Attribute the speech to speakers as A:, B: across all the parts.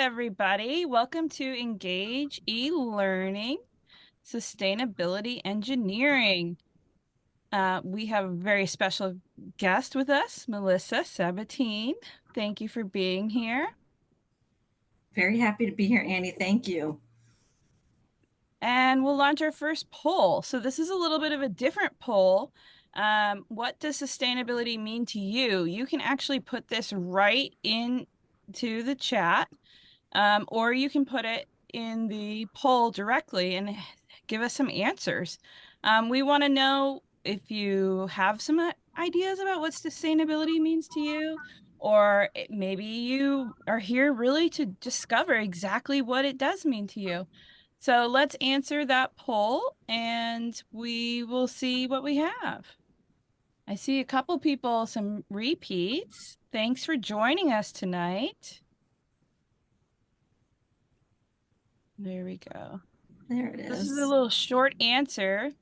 A: everybody. Welcome to Engage E-Learning Sustainability Engineering. We have a very special guest with us, Melissa Sabatine. Thank you for being here.
B: Very happy to be here, Annie. Thank you.
A: And we'll launch our first poll. So this is a little bit of a different poll. What does sustainability mean to you? You can actually put this right into the chat. Or you can put it in the poll directly and give us some answers. We want to know if you have some ideas about what sustainability means to you, or maybe you are here really to discover exactly what it does mean to you. So let's answer that poll and we will see what we have. I see a couple people, some repeats. Thanks for joining us tonight. There we go.
B: There it
A: This is a
B: is.
A: little short answer,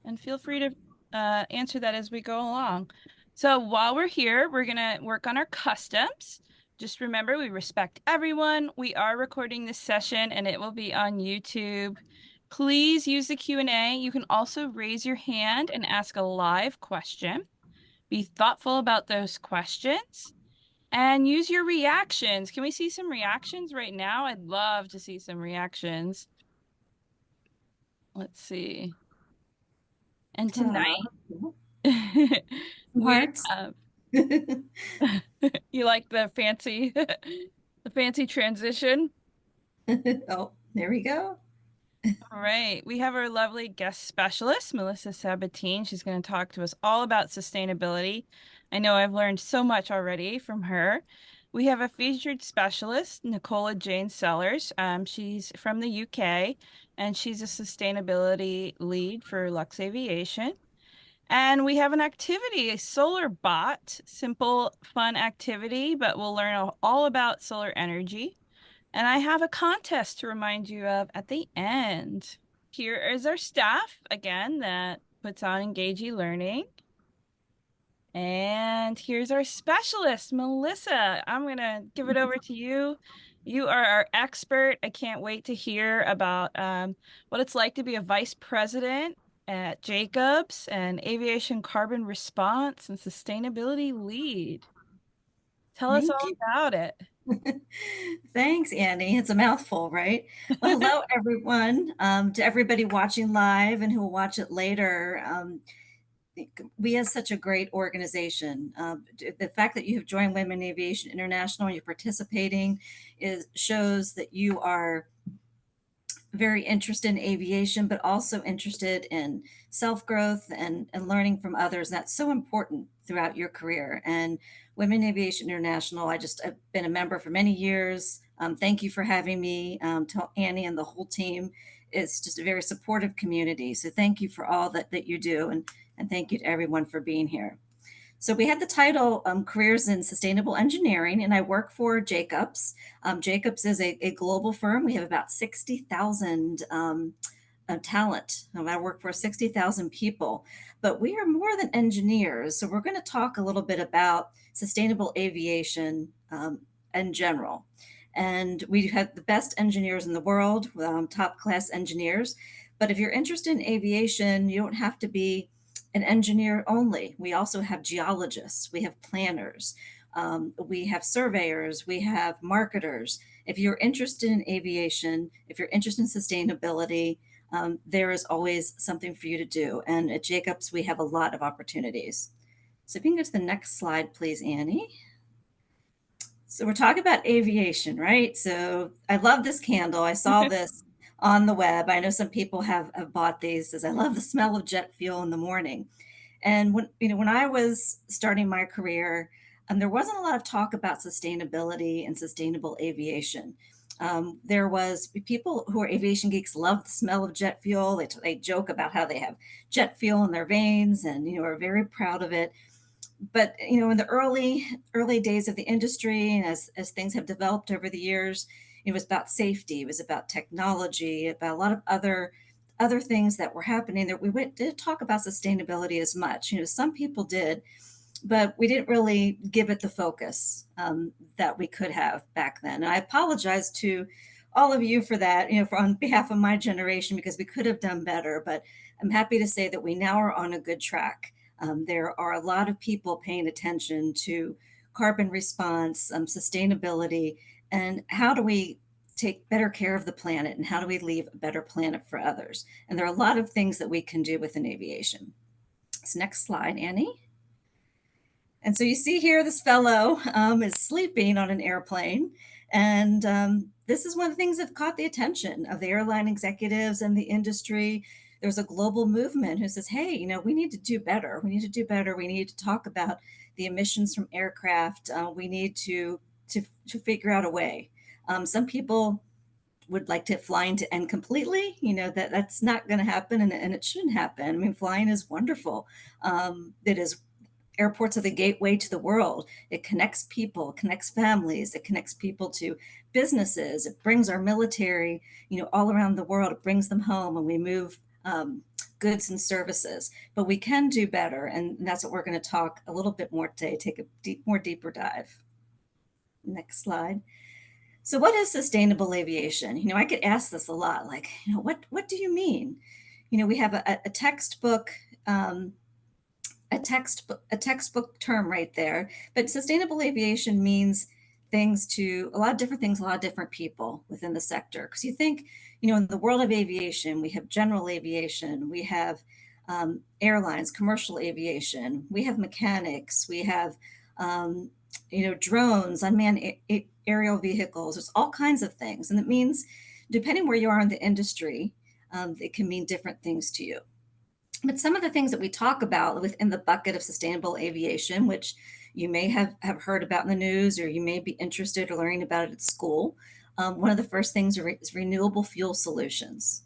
A: and feel free to answer that as we go along. So while we're here, we're gonna work on our customs. Just remember, we respect everyone. We are recording this session, and it will be on YouTube. Please use the Q&A. You can also raise your hand and ask a live question. Be thoughtful about those questions. And use your reactions. Can we see some reactions right now? I'd love to see some reactions. Let's see. And tonight, we
B: Hearts.
A: have, you like the fancy, the fancy transition?
B: Oh, there we go.
A: All right. We have our lovely guest specialist, Melissa Sabatine. She's going to talk to us all about sustainability. I know I've learned so much already from her. We have a featured specialist, Nicola-Jane Sellers. She's from the UK and she's a sustainability lead for Luxaviation. And we have an activity, a solar bot, simple, fun activity, but we'll learn all about solar energy. And I have a contest to remind you of at the end. Here is our staff again that puts on Engage E-Learning. And here's our specialist, Melissa. I'm going to give it over to you. You are our expert. I can't wait to hear about what it's like to be a vice president at Jacobs and aviation carbon response and sustainability lead. Tell us
B: Thank
A: all
B: you.
A: about it.
B: Thanks, Annie. It's a mouthful, right? Well, hello, everyone. To everybody watching live and who will watch it later. We have such a great organization. The fact that you have joined Women in Aviation International and you're participating shows that you are very interested in aviation, but also interested in self growth and learning from others. And that's so important throughout your career. And Women in Aviation International, I've been a member for many years. Thank you for having me. To Annie and the whole team. It's just a very supportive community. So thank you for all that you do. And thank you to everyone for being here. So we had the title Careers in Sustainable Engineering, and I work for Jacobs. Jacobs is a global firm. We have about 60,000 talent. I work for 60,000 people, but we are more than engineers. So we're going to talk a little bit about sustainable aviation in general. And we have the best engineers in the world, top class engineers. But if you're interested in aviation, you don't have to be an engineer only. We also have geologists, we have planners, we have surveyors, we have marketers. If you're interested in aviation, if you're interested in sustainability, there is always something for you to do. And at Jacobs, we have a lot of opportunities. So if you can go to the next slide, please, Annie. So we're talking about aviation, right? So I love this candle. I saw this on the web. I know some people have bought these as I love the smell of jet fuel in the morning. And when I was starting my career, there wasn't a lot of talk about sustainability and sustainable aviation. There was people who are aviation geeks love the smell of jet fuel. They joke about how they have jet fuel in their veins and are very proud of it. But in the early days of the industry, and as things have developed over the years, it was about safety, it was about technology, about a lot of other things that were happening that didn't talk about sustainability as much. Some people did, but we didn't really give it the focus that we could have back then. And I apologize to all of you for that, for on behalf of my generation, because we could have done better. But I'm happy to say that we now are on a good track. There are a lot of people paying attention to carbon response, sustainability, and how do we take better care of the planet and how do we leave a better planet for others. And there are a lot of things that we can do within aviation. So next slide, Annie. And so you see here, this fellow is sleeping on an airplane. And this is one of the things that caught the attention of the airline executives and the industry. There's a global movement who says, hey, we need to do better. We need to do better. We need to talk about the emissions from aircraft. We need to figure out a way. Some people would like to flying to end completely. That's not going to happen, and it shouldn't happen. I mean, flying is wonderful. It is Airports are the gateway to the world. It connects people, connects families, it connects people to businesses. It brings our military, all around the world. It brings them home, and we move goods and services. But we can do better, and that's what we're going to talk a little bit more today. Take a deeper dive. Next slide. So, what is sustainable aviation? I get asked this a lot. Like, what do you mean? We have a textbook. A textbook term right there. But sustainable aviation means things to a lot of different things, a lot of different people within the sector. Because you think, in the world of aviation, we have general aviation, we have airlines, commercial aviation, we have mechanics, we have drones, unmanned aerial vehicles. There's all kinds of things, and it means depending where you are in the industry, it can mean different things to you. But some of the things that we talk about within the bucket of sustainable aviation, which you may have heard about in the news, or you may be interested or learning about it at school, one of the first things is renewable fuel solutions.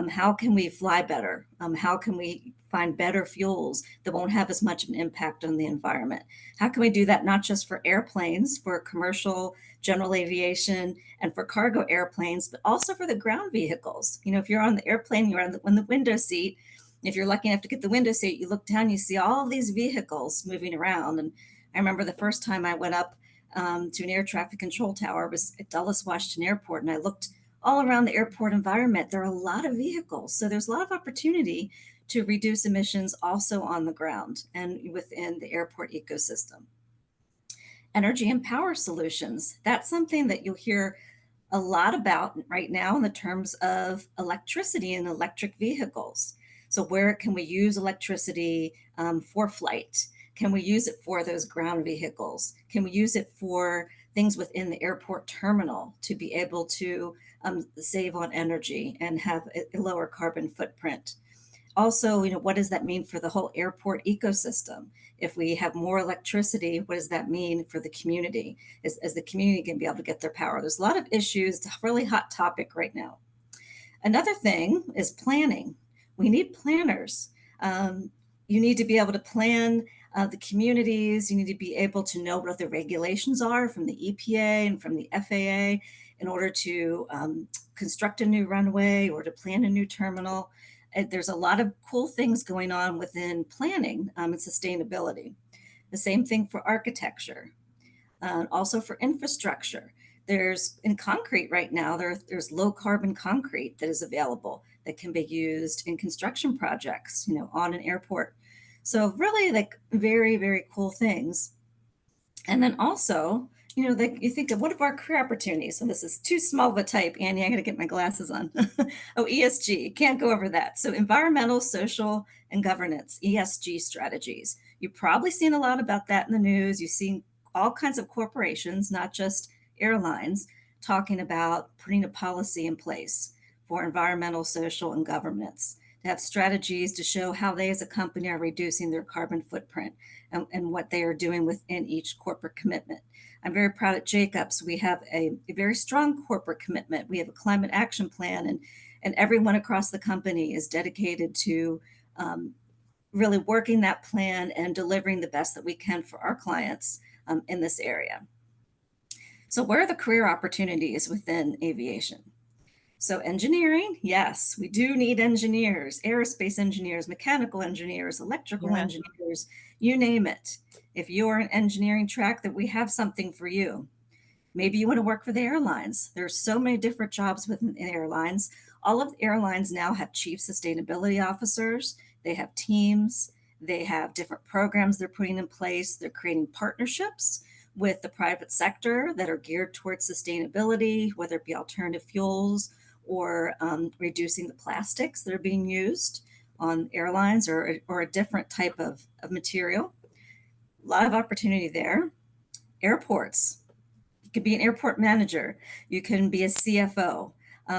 B: How can we fly better? How can we find better fuels that won't have as much of an impact on the environment? How can we do that not just for airplanes, for commercial, general aviation, and for cargo airplanes, but also for the ground vehicles? If you're on the airplane, you're on the window seat. If you're lucky enough to get the window seat, you look down, you see all of these vehicles moving around. And I remember the first time I went up to an air traffic control tower was at Dulles, Washington Airport, and I looked all around the airport environment. There are a lot of vehicles. So there's a lot of opportunity to reduce emissions also on the ground and within the airport ecosystem. Energy and power solutions. That's something that you'll hear a lot about right now in the terms of electricity and electric vehicles. So where can we use electricity for flight? Can we use it for those ground vehicles? Can we use it for things within the airport terminal to be able to save on energy and have a lower carbon footprint? Also, what does that mean for the whole airport ecosystem? If we have more electricity, what does that mean for the community? As the community can be able to get their power? There's a lot of issues. It's a really hot topic right now. Another thing is planning. We need planners. You need to be able to plan the communities. You need to be able to know what the regulations are from the EPA and from the FAA in order to construct a new runway or to plan a new terminal. There's a lot of cool things going on within planning and sustainability. The same thing for architecture, also for infrastructure. There's in concrete right now, there's low carbon concrete that is available that can be used in construction projects, on an airport. So really like very, very cool things. And then also, you think of what of our career opportunities. So this is too small of a type, Annie. I got to get my glasses on. Oh, ESG, can't go over that. So environmental, social, and governance, ESG strategies. You've probably seen a lot about that in the news. You've seen all kinds of corporations, not just airlines, talking about putting a policy in place for environmental, social, and governance, to have strategies to show how they as a company are reducing their carbon footprint and what they are doing within each corporate commitment. I'm very proud at Jacobs. We have a very strong corporate commitment. We have a climate action plan, and everyone across the company is dedicated to really working that plan and delivering the best that we can for our clients in this area. So where are the career opportunities within aviation? So engineering, yes, we do need engineers, aerospace engineers, mechanical engineers, electrical
A: Yeah.
B: engineers, you name it. If you're an engineering track, that we have something for you. Maybe you want to work for the airlines. There's so many different jobs within airlines. All of the airlines now have chief sustainability officers. They have teams. They have different programs they're putting in place. They're creating partnerships with the private sector that are geared towards sustainability, whether it be alternative fuels or reducing the plastics that are being used on airlines, or a different type of material. A lot of opportunity there. Airports, you could be an airport manager. You can be a CFO.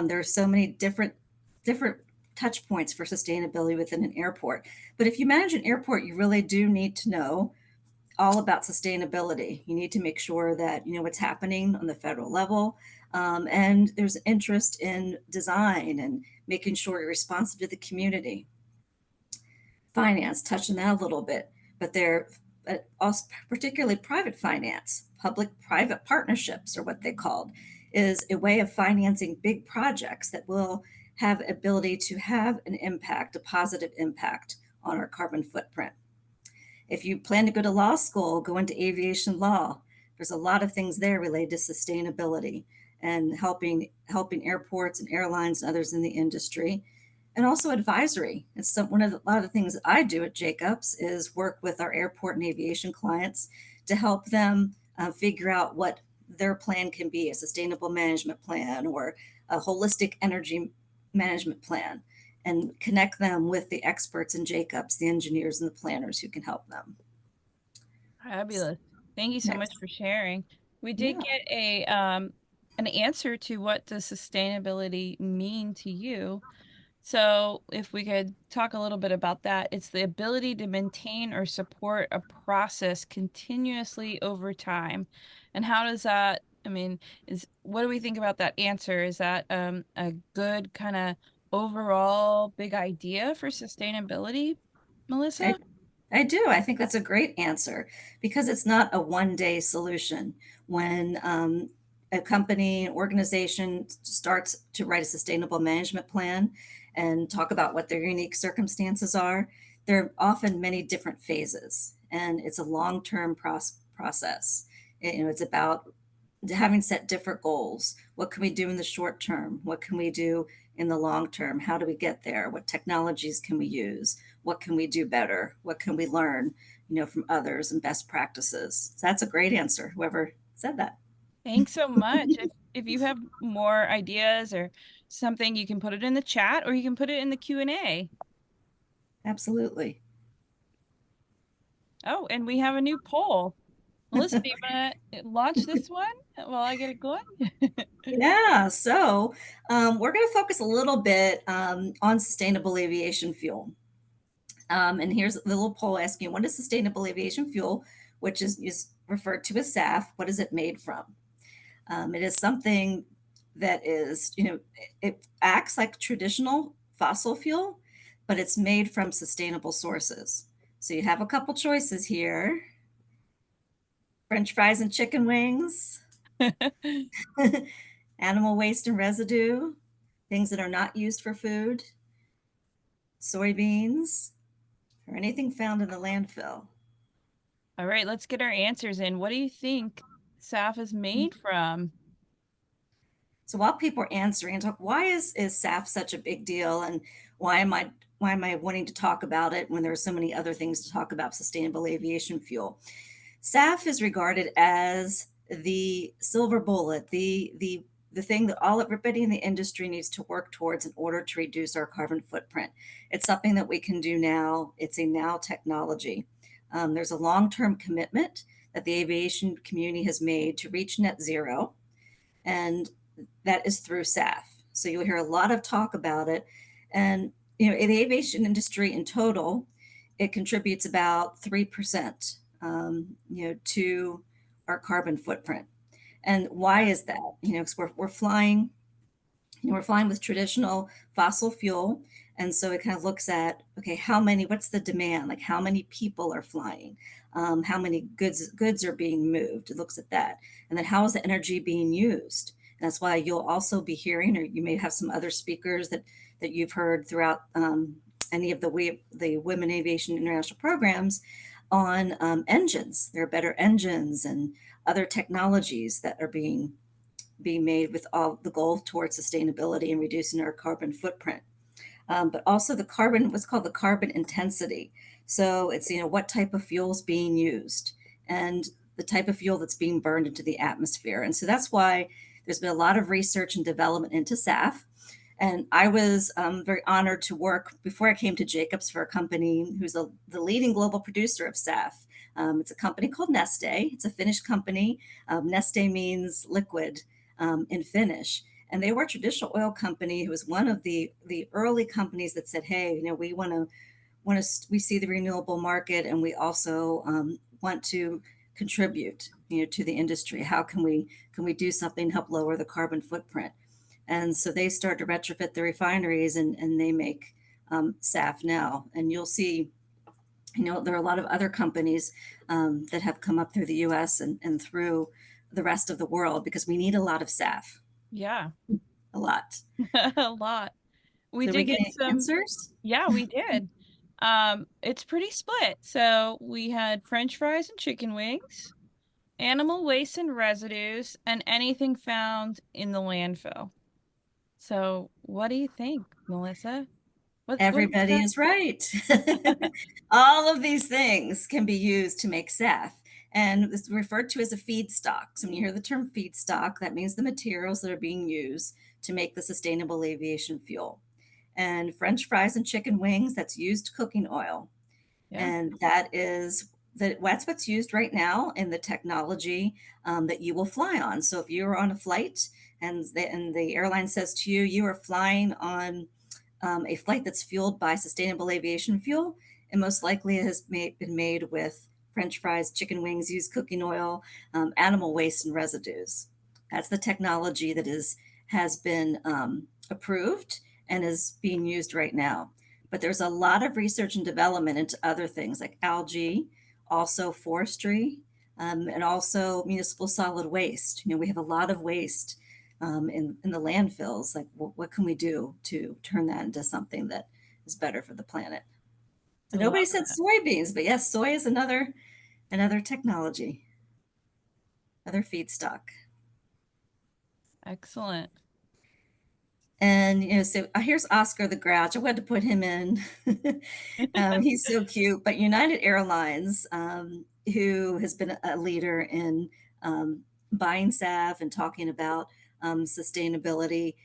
B: There are so many different touch points for sustainability within an airport. But if you manage an airport, you really do need to know all about sustainability. You need to make sure that you know what's happening on the federal level, and there's interest in design and making sure you're responsive to the community. Finance, touching that a little bit, but they're also particularly private finance, public-private partnerships are what they called, is a way of financing big projects that will have ability to have an impact, a positive impact on our carbon footprint. If you plan to go to law school, go into aviation law. There's a lot of things there related to sustainability and helping airports and airlines and others in the industry, and also advisory. It's a lot of the things that I do at Jacobs is work with our airport and aviation clients to help them figure out what their plan can be, a sustainable management plan or a holistic energy management plan, and connect them with the experts in Jacobs, the engineers and the planners who can help them.
A: Fabulous. Thank you so
B: Next.
A: much for sharing. We did
B: Yeah.
A: get a an answer to what does sustainability mean to you. So, if we could talk a little bit about that, it's the ability to maintain or support a process continuously over time. And how does that, I mean, is what do we think about that answer? Is that a good kind of overall big idea for sustainability,
B: I,
A: Melissa?
B: I do. I think that's a great answer because it's not a one day solution. When a company, organization starts to write a sustainable management plan and talk about what their unique circumstances are, there are often many different phases, and it's a long term process. It's about having set different goals. What can we do in the short term? What can we do in the long term? How do we get there? What technologies can we use? What can we do better? What can we learn, from others and best practices? So that's a great answer, whoever said that.
A: Thanks so much. If you have more ideas or something, you can put it in the chat or you can put it in the Q&A.
B: Absolutely.
A: Oh, and we have a new poll. Melissa, do you want to launch this one while I get it going?
B: Yeah, so we're going to focus a little bit on sustainable aviation fuel. And here's the little poll asking, what is sustainable aviation fuel, which is referred to as SAF? What is it made from? It is something that is, it acts like traditional fossil fuel, but it's made from sustainable sources. So you have a couple choices here: French fries and chicken wings, animal waste and residue, things that are not used for food, soybeans, or anything found in the landfill.
A: All right, let's get our answers in. What do you think SAF is made from?
B: So while people are answering, talk, why is SAF such a big deal, and why am I wanting to talk about it when there are so many other things to talk about sustainable aviation fuel? SAF is regarded as the silver bullet, the thing that everybody in the industry needs to work towards in order to reduce our carbon footprint. It's something that we can do now. It's a now technology. There's a long-term commitment that the aviation community has made to reach net zero, and that is through SAF. So you'll hear a lot of talk about it. And in the aviation industry in total, it contributes about 3%, to our carbon footprint. And why is that? Because we're flying, we're flying with traditional fossil fuel. And so it kind of looks at, okay, what's the demand? Like how many people are flying? How many goods are being moved? It looks at that. And then how is the energy being used? That's why you'll also be hearing, or you may have some other speakers that you've heard throughout any of the Women Aviation International programs on engines. There are better engines and other technologies that are being made with all the goal towards sustainability and reducing our carbon footprint. But also the carbon, what's called the carbon intensity. So it's, what type of fuel is being used and the type of fuel that's being burned into the atmosphere. And so that's why there's been a lot of research and development into SAF. And I was very honored to work before I came to Jacobs for a company who's the leading global producer of SAF. It's a company called Neste. It's a Finnish company. Neste means liquid in Finnish. And they were a traditional oil company who was one of the early companies that said, hey, we see the renewable market, and we also want to contribute, to the industry. How can we do something to help lower the carbon footprint? And so they start to retrofit the refineries, and they make SAF now. And you'll see, there are a lot of other companies that have come up through the US and through the rest of the world, because we need a lot of SAF,
A: Yeah,
B: a lot.
A: a lot. We
B: Did we
A: did
B: get
A: get
B: any
A: some,
B: answers?
A: yeah, we did. It's pretty split. So we had French fries and chicken wings, animal waste and residues, and anything found in the landfill. So what do you think, Melissa? What do you
B: Everybody
A: got?
B: is right. All of these things can be used to make SAF, and it's referred to as a feedstock. So when you hear the term feedstock, that means the materials that are being used to make the sustainable aviation fuel. And French fries and chicken wings, that's used cooking oil.
A: Yeah.
B: And that's what's used right now in the technology that you will fly on. So if you're on a flight and the airline says to you, you are flying on a flight that's fueled by sustainable aviation fuel, and most likely it has been made with French fries, chicken wings, used cooking oil, animal waste, and residues. That's the technology that has been approved and is being used right now. But there's a lot of research and development into other things like algae, also forestry, and also municipal solid waste. We have a lot of waste in the landfills. Like, what can we do to turn that into something that is better for the planet?
A: I
B: So
A: love
B: nobody said
A: that.
B: soybeans, but yes, soy is another technology, another feedstock.
A: Excellent.
B: And so here's Oscar the Grouch. I wanted to put him in. He's so cute. But United Airlines, who has been a leader in buying SAF and talking about sustainability,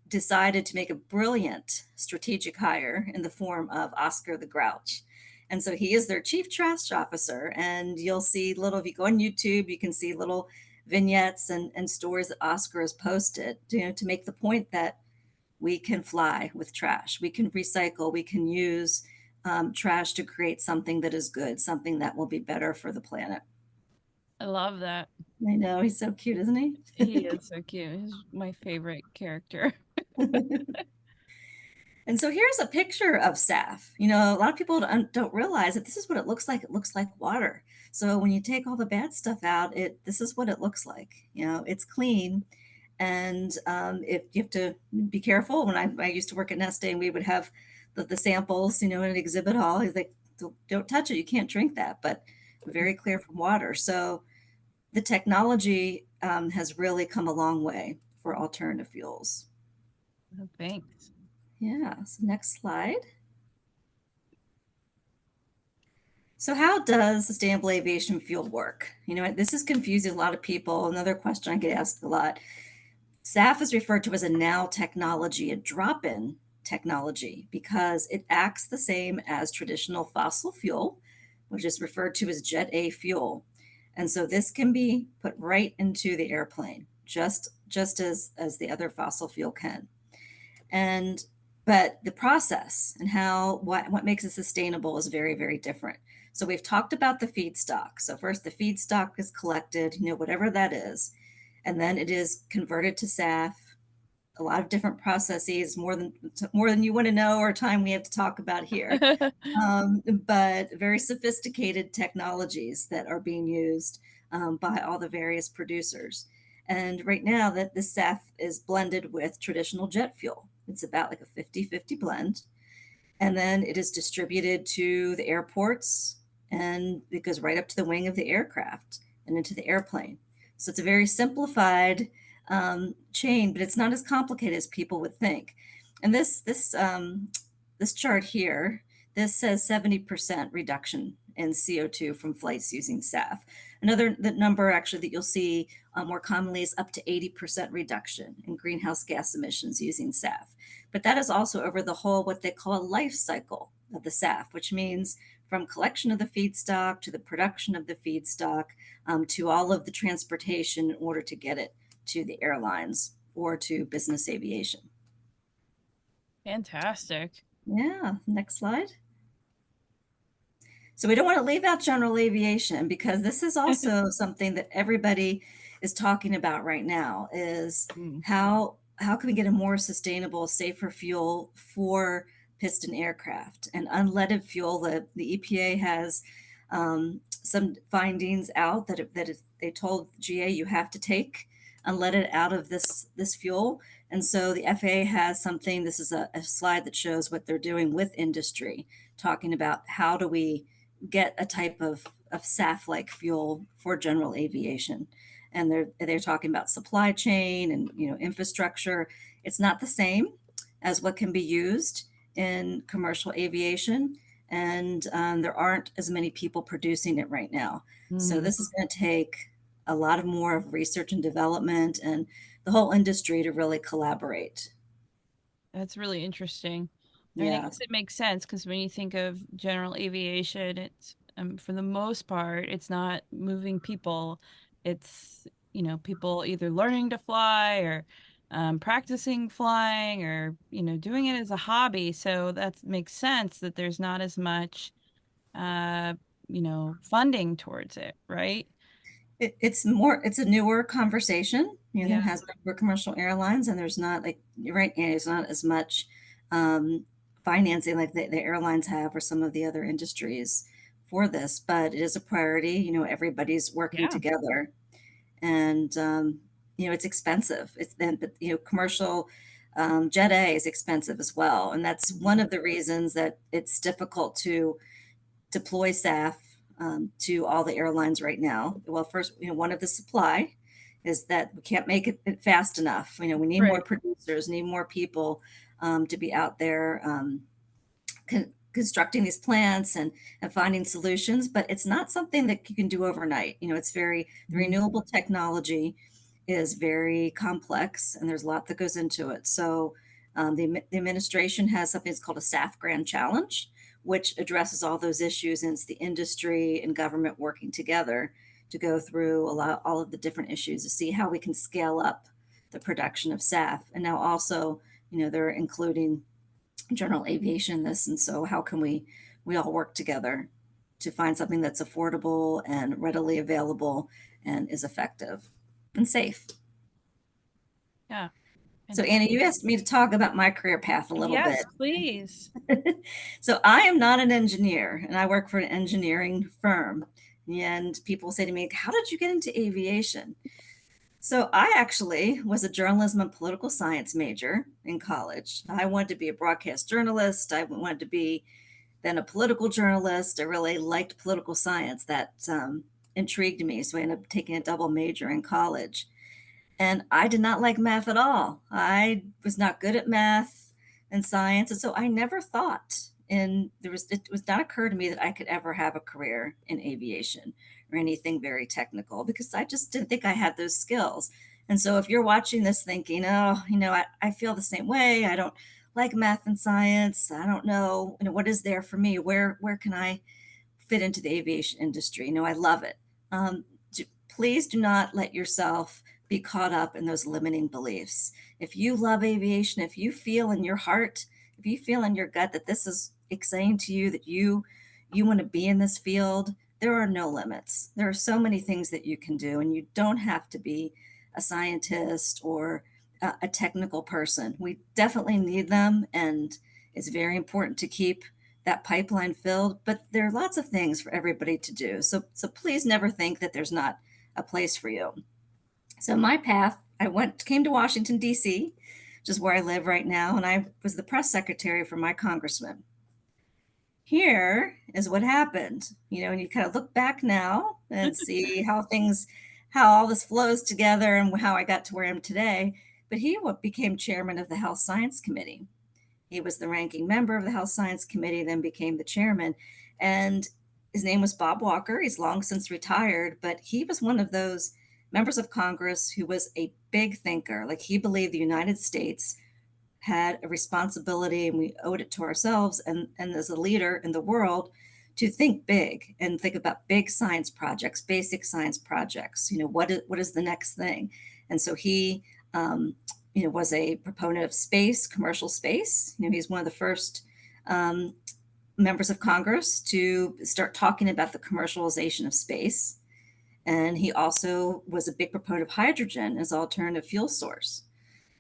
B: decided to make a brilliant strategic hire in the form of Oscar the Grouch. And so he is their chief trash officer. And you'll see if you go on YouTube, you can see little vignettes and stories that Oscar has posted, to make the point that we can fly with trash. We can recycle. We can use trash to create something that is good, something that will be better for the planet.
A: I love that.
B: I know, he's so cute, isn't he?
A: He is so cute. He's my favorite character.
B: And so here's a picture of SAF. A lot of people don't realize that this is what it looks like. It looks like water. So when you take all the bad stuff out, this is what it looks like. It's clean. And if you have to be careful. When I used to work at Neste, and we would have the samples, in an exhibit hall. He's like, don't touch it. You can't drink that, but very clear from water. So the technology has really come a long way for alternative fuels.
A: Oh, thanks.
B: Yeah. So next slide. So how does sustainable aviation fuel work? This is confusing a lot of people. Another question I get asked a lot. SAF is referred to as a now technology, a drop-in technology, because it acts the same as traditional fossil fuel, which is referred to as Jet A fuel. And so this can be put right into the airplane, just as the other fossil fuel can. And but the process and what makes it sustainable is very, very different. So we've talked about the feedstock. So first, the feedstock is collected, whatever that is, and then it is converted to SAF. A lot of different processes, more than you want to know or time we have to talk about here. But very sophisticated technologies that are being used by all the various producers. And right now that this SAF is blended with traditional jet fuel. It's about like a 50-50 blend. And then it is distributed to the airports, and it goes right up to the wing of the aircraft and into the airplane. So it's a very simplified chain, but it's not as complicated as people would think. And this chart here, this says 70% reduction in CO2 from flights using SAF. Another the number actually that you'll see more commonly is up to 80% reduction in greenhouse gas emissions using SAF. But that is also over the whole, what they call a life cycle of the SAF, which means from collection of the feedstock to the production of the feedstock to all of the transportation in order to get it to the airlines or to business aviation.
A: Fantastic.
B: Yeah, next slide. So we don't want to leave out general aviation because this is also something that everybody is talking about right now is
A: Mm.
B: how can we get a more sustainable, safer fuel for piston aircraft and unleaded fuel. The EPA has some findings out they told GA you have to take unleaded out of this fuel. And so the FAA has something, this is a slide that shows what they're doing with industry, talking about how do we get a type of SAF-like fuel for general aviation. And they're talking about supply chain and infrastructure. It's not the same as what can be used in commercial aviation, and there aren't as many people producing it right now. So
A: Mm.
B: this is going to take a lot of more of research and development and the whole industry to really collaborate.
A: That's really interesting. I mean, I
B: Yeah.
A: guess it makes sense because when you think of general aviation, it's for the most part, it's not moving people. It's, people either learning to fly or practicing flying or, doing it as a hobby. So that makes sense that there's not as much, uh, funding towards it, right?
B: It's a newer conversation,
A: Yeah.
B: there has been for commercial airlines, and there's not, like, you're right, and there's not as much um, financing like the airlines have or some of the other industries for this, but it is a priority. Everybody's working
A: Yeah.
B: together, and it's expensive. It's then, but commercial Jet A is expensive as well, and that's one of the reasons that it's difficult to deploy staff to all the airlines right now. Well, first, one of the supply is that we can't make it fast enough. We need more
A: Right.
B: producers, need more people to be out there constructing these plants and finding solutions. But it's not something that you can do overnight. The
A: Mhm.
B: renewable technology is very complex, and there's a lot that goes into it. So the administration has something that's called a SAF Grand Challenge, which addresses all those issues, and it's the industry and government working together to go through all of the different issues to see how we can scale up the production of SAF. And now also, they're including general aviation in this, and so how can we all work together to find something that's affordable and readily available and is effective and safe.
A: Yeah.
B: So
A: Fantastic.
B: Annie, you asked me to talk about my career path a little bit.
A: Yes, please.
B: So I am not an engineer, and I work for an engineering firm. And people say to me, how did you get into aviation? So I actually was a journalism and political science major in college. I wanted to be a broadcast journalist. I wanted to be then a political journalist. I really liked political science. That intrigued me. So I ended up taking a double major in college. And I did not like math at all. I was not good at math and science. And so I never thought, and it was not occur to me that I could ever have a career in aviation or anything very technical, because I just didn't think I had those skills. And so if you're watching this thinking, oh, I feel the same way. I don't like math and science. I don't know, what is there for me? Where can I fit into the aviation industry? I love it. Um, Please do not let yourself be caught up in those limiting beliefs. If you love aviation, if you feel in your heart, if you feel in your gut that this is exciting to you, that you want to be in this field, there are no limits. There are so many things that you can do, and you don't have to be a scientist or a technical person. We definitely need them, and it's very important to keep that pipeline filled, but there are lots of things for everybody to do. So please never think that there's not a place for you. So my path, came to Washington, D.C., which is where I live right now, and I was the press secretary for my congressman. Here is what happened. And you kind of look back now and see how all this flows together and how I got to where I am today. But he became chairman of the Health Science Committee. He was the ranking member of the Health Science Committee, then became the chairman. And his name was Bob Walker. He's long since retired, but he was one of those members of Congress who was a big thinker. Like, he believed the United States had a responsibility, and we owed it to ourselves and as a leader in the world, to think big and think about big science projects, basic science projects. What is the next thing? And so he was a proponent of space, commercial space. He's one of the first um, members of Congress to start talking about the commercialization of space. And he also was a big proponent of hydrogen as an alternative fuel source.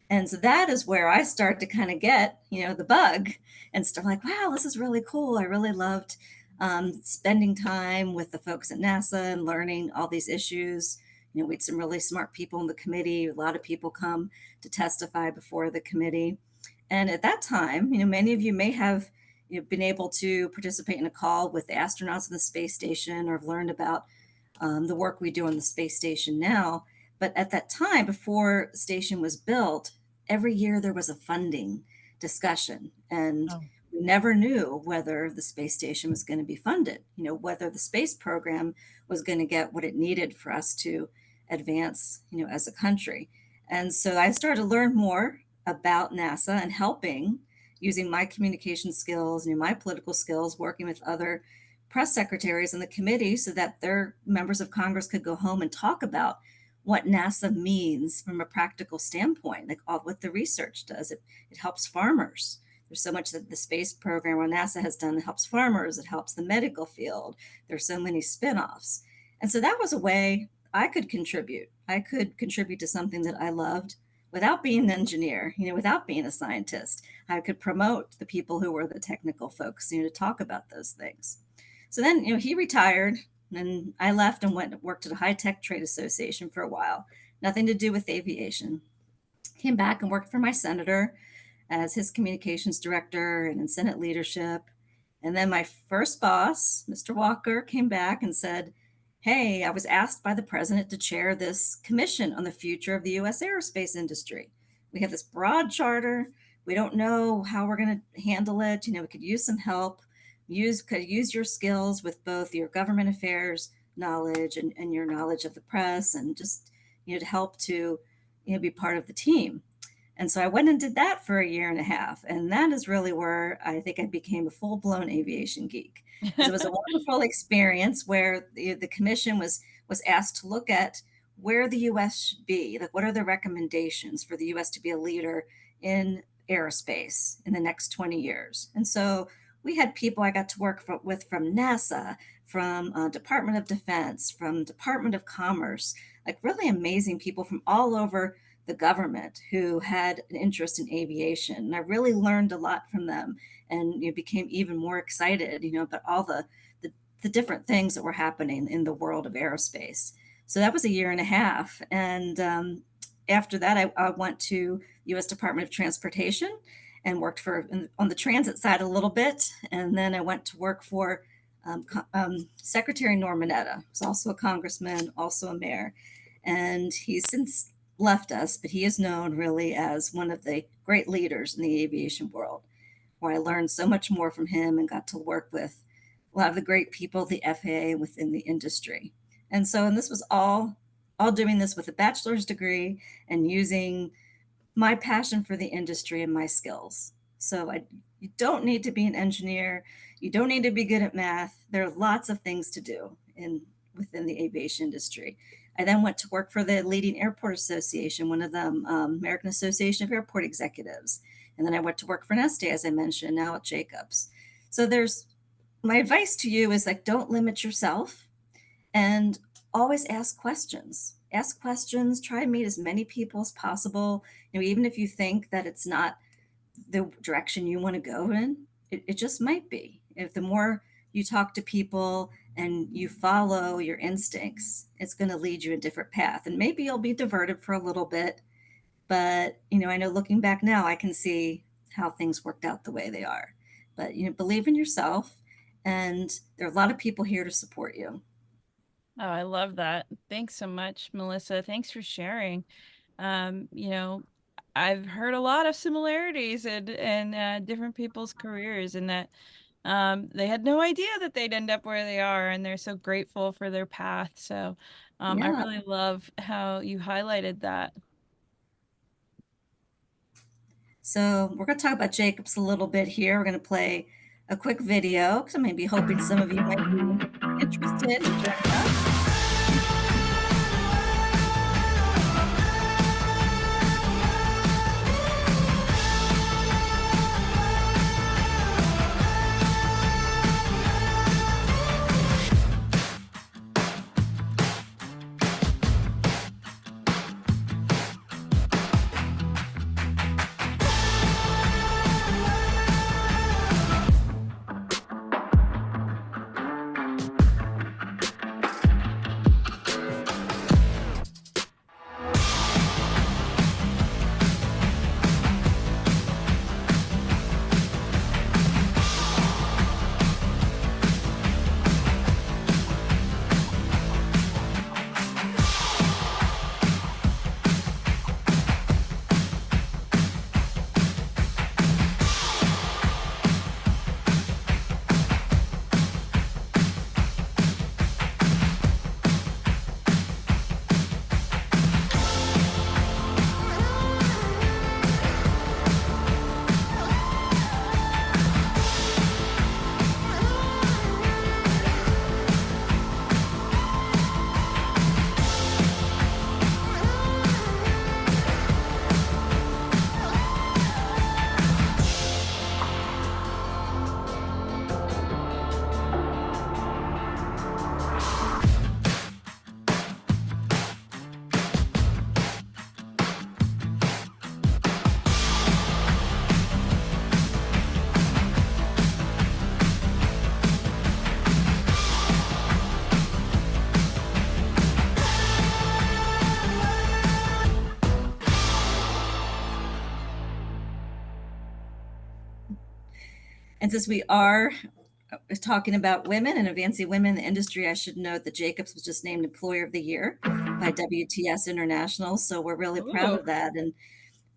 B: And so that is where I start to kind of get, the bug and start like, wow, this is really cool. I really loved spending time with the folks at NASA and learning all these issues. We had some really smart people in the committee. A lot of people come to testify before the committee. And at that time, many of you may have been able to participate in a call with the astronauts on the space station, or have learned about the work we do on the space station now. But at that time, before the station was built, every year there was a funding discussion, and
A: Oh.
B: we never knew whether the space station was going to be funded, whether the space program was going to get what it needed for us to advance, as a country. And so I started to learn more about NASA and helping, using my communication skills, my political skills, working with other press secretaries in the committee so that their members of Congress could go home and talk about what NASA means from a practical standpoint, like what the research does. It helps farmers. There's so much that the space program or NASA has done that helps farmers. It helps the medical field. There's so many spinoffs. And so that was a way I could contribute. I could contribute to something that I loved without being an engineer, without being a scientist. I could promote the people who were the technical folks, to talk about those things. So then, he retired, and I left and went and worked at a high tech trade association for a while. Nothing to do with aviation. Came back and worked for my senator as his communications director and in Senate leadership. And then my first boss, Mr. Walker, came back and said, hey, I was asked by the president to chair this commission on the future of the U.S. aerospace industry. We have this broad charter. We don't know how we're going to handle it. We could use some help. Could use your skills with both your government affairs knowledge and your knowledge of the press, and just to help to be part of the team. And so I went and did that for a year and a half. And that is really where I think I became a full blown aviation geek, because it was a wonderful experience where the commission was asked to look at where the U.S. should be. Like, what are the recommendations for the U.S. to be a leader in aerospace in the next 20 years? And so we had people I got to work with from NASA, from Department of Defense, from Department of Commerce, like really amazing people from all over the government who had an interest in aviation. And I really learned a lot from them, and became even more excited, about all the different things that were happening in the world of aerospace. So that was a year and a half. And after that, I went to U.S. Department of Transportation and worked on the transit side a little bit. And then I went to work for Secretary Norm Mineta, who's also a congressman, also a mayor. And he's since left us, but he is known really as one of the great leaders in the aviation world, where I learned so much more from him and got to work with a lot of the great people, the FAA within the industry. And this was all doing this with a bachelor's degree and using my passion for the industry and my skills. You don't need to be an engineer. You don't need to be good at math. There are lots of things to do within the aviation industry. I then went to work for the leading airport association, one of them, American Association of Airport Executives. And then I went to work for Neste, as I mentioned, now at Jacobs. So there's my advice to you is, like, don't limit yourself, and always ask questions. Ask questions, try and meet as many people as possible. Even if you think that it's not the direction you want to go in, it just might be. If the more you talk to people and you follow your instincts, it's going to lead you a different path. And maybe you'll be diverted for a little bit, but I know looking back now, I can see how things worked out the way they are. But believe in yourself, and there are a lot of people here to support you.
A: Oh, I love that. Thanks so much, Melissa. Thanks for sharing. You know, I've heard a lot of similarities in different people's careers, and that they had no idea that they'd end up where they are, and they're so grateful for their path. So, I
B: Yeah.
A: really love how you highlighted that.
B: So we're going to talk about Jacobs a little bit here. We're going to play a quick video because I may be hoping some of you might be interested in joining us. And since we are talking about women and advancing women in the industry, I should note that Jacobs was just named Employer of the Year by WTS International. So we're really proud
A: Ooh.
B: of that. And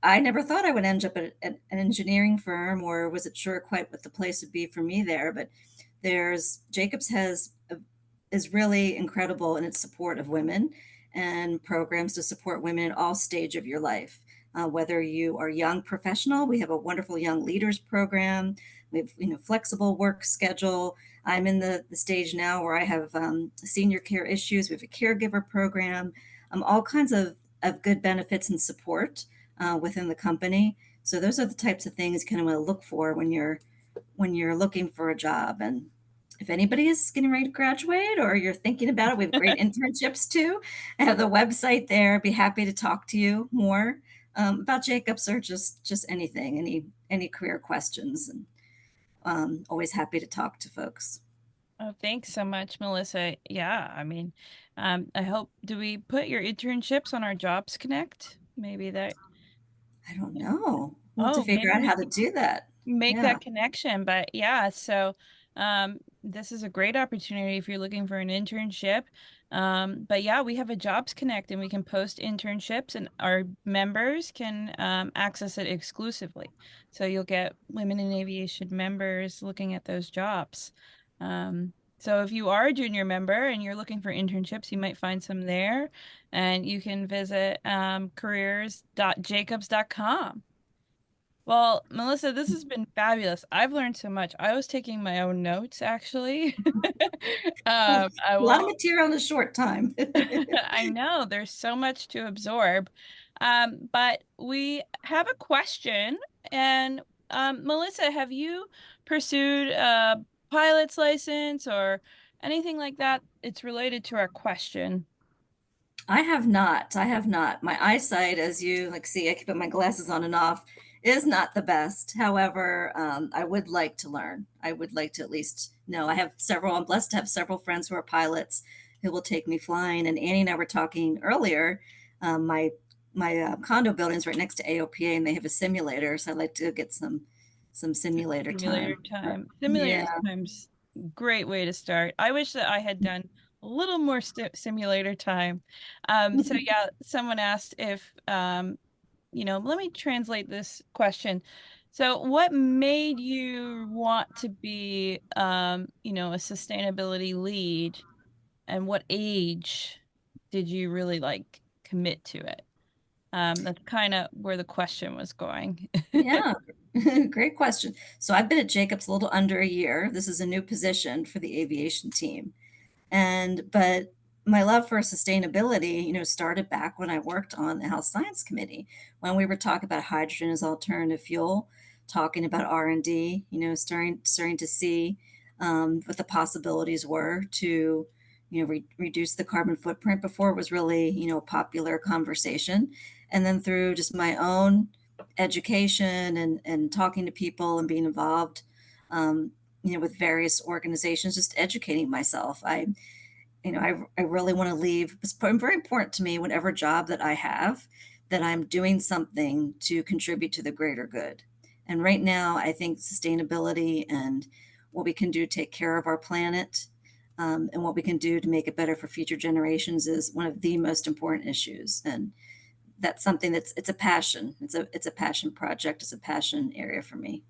B: I never thought I would end up at an engineering firm, or wasn't sure quite what the place would be for me there. But there's Jacobs is really incredible in its support of women and programs to support women in all stage of your life. Whether you are a young professional, we have a wonderful young leaders program. We have flexible work schedule. I'm in the stage now where I have senior care issues. We have a caregiver program, all kinds of good benefits and support within the company. So those are the types of things you kind of want to look for when you're looking for a job. And if anybody is getting ready to graduate or you're thinking about it, we have great internships too. I have the website there. I'd be happy to talk to you more about Jacobs, or just anything, any career questions. And always happy to talk to folks.
A: Oh, thanks so much, Melissa. Yeah, I mean, I hope, do we put your internships on our Jobs Connect? Maybe that,
B: I don't know. We'll have to
A: oh,
B: figure
A: maybe
B: out
A: we
B: how to
A: could
B: do that.
A: make
B: Yeah.
A: that connection. But yeah, so this is a great opportunity if you're looking for an internship. But yeah, we have a Jobs Connect and we can post internships and our members can access it exclusively. So you'll get Women in Aviation members looking at those jobs. So if you are a junior member and you're looking for internships, you might find some there, and you can visit careers.jacobs.com. Well, Melissa, this has been fabulous. I've learned so much. I was taking my own notes, actually.
B: Well,
A: I
B: a lot of
A: won't,
B: material in a short time.
A: I know there's so much to absorb. But we have a question. And Melissa, have you pursued a pilot's license or anything like that? It's related to our question.
B: I have not. I have not. My eyesight, as you like see, I keep put my glasses on and off. is not the best. However, I would like to learn. I would like to at least know. I'm blessed to have several friends who are pilots who will take me flying. And Annie and I were talking earlier. My condo building's right next to AOPA, and they have a simulator. So I'd like to get some simulator
A: Simulator
B: time.
A: time. Simulator
B: Yeah.
A: time's great way to start. I wish that I had done a little more simulator time. So yeah, someone asked if, let me translate this question. So what made you want to be, a sustainability lead, and what age did you really like commit to it? That's kind of where the question was going.
B: Yeah, great question. So I've been at Jacobs a little under a year. This is a new position for the aviation team. But my love for sustainability, started back when I worked on the Health Science Committee, when we were talking about hydrogen as alternative fuel, talking about R&D, starting to see what the possibilities were to, reduce the carbon footprint before it was really, a popular conversation. And then through just my own education and talking to people and being involved, with various organizations, just educating myself. I really want to leave. It's very important to me, whatever job that I have, that I'm doing something to contribute to the greater good. And right now, I think sustainability and what we can do to take care of our planet, and what we can do to make it better for future generations is one of the most important issues. And that's something it's a passion. It's a passion project. It's a passion area for me.